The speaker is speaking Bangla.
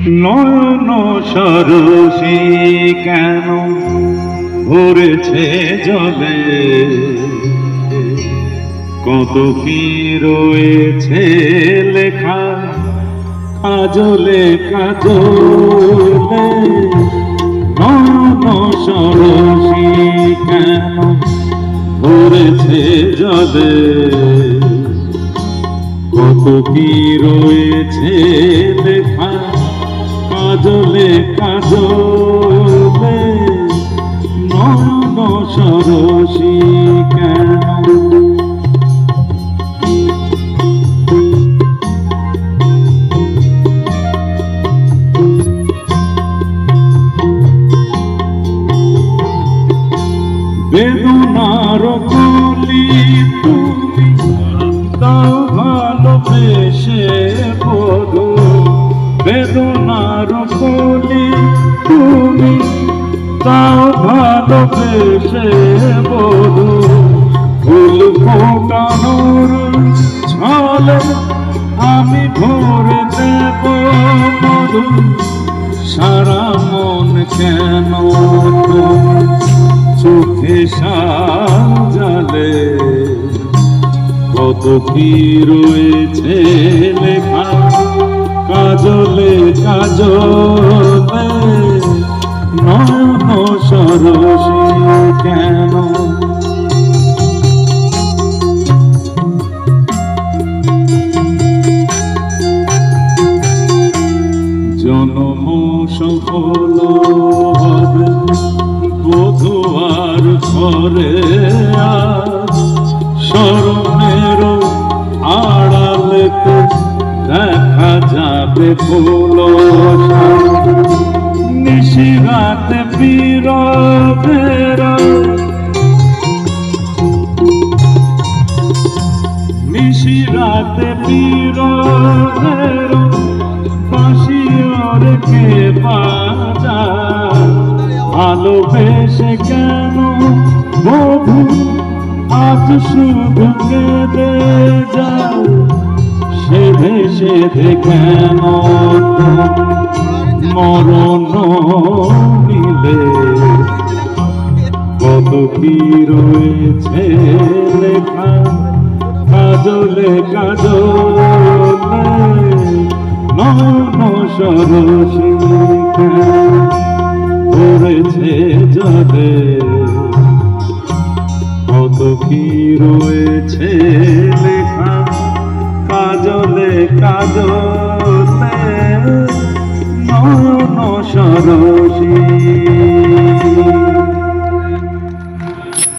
নয়ন সরসী কেন ভরেছে জলে, কত কি রয়েছে লেখা কাজলে কাজলে। নয়ন সরসী কেন ভরেছে জলে, কত কি রয়েছে লেখা কাজলে কাজলে। নয়ন সরসী কেন বেদনার কলি তুমি তাও ভালোবেসে বধু, বেদনার কলি তুমি তাও ভালোবেসে বধু। ফুল ফোটানোর ছলে আমি ভরে দেব মধু, সারা মন কেন চোখে সাজালে। কত কি রয়েছে লেখা কাজলে কাজলে। নয়ন সরসী কেন জনম সফল হবে বধূ আর ঘরে, আজ স্মরণের আড়ালেতে দেখা যাবে ফুল নিশিরাতে বিরোধের, নিশিরাতে বিরোধের বাঁশির কে বাজা। ভালোবেসে কেন বধূ আজ শুধু কেঁদে যাও, সেধে সেধে কেন মরণ নিলে। কত কি রয়েছে লেখা কাজলে কাজলে। নয়ন সরসী ভরেছে জলে, কত কি রয়েছে লেখা কাজলে কাজলে। নয়ন সরসী।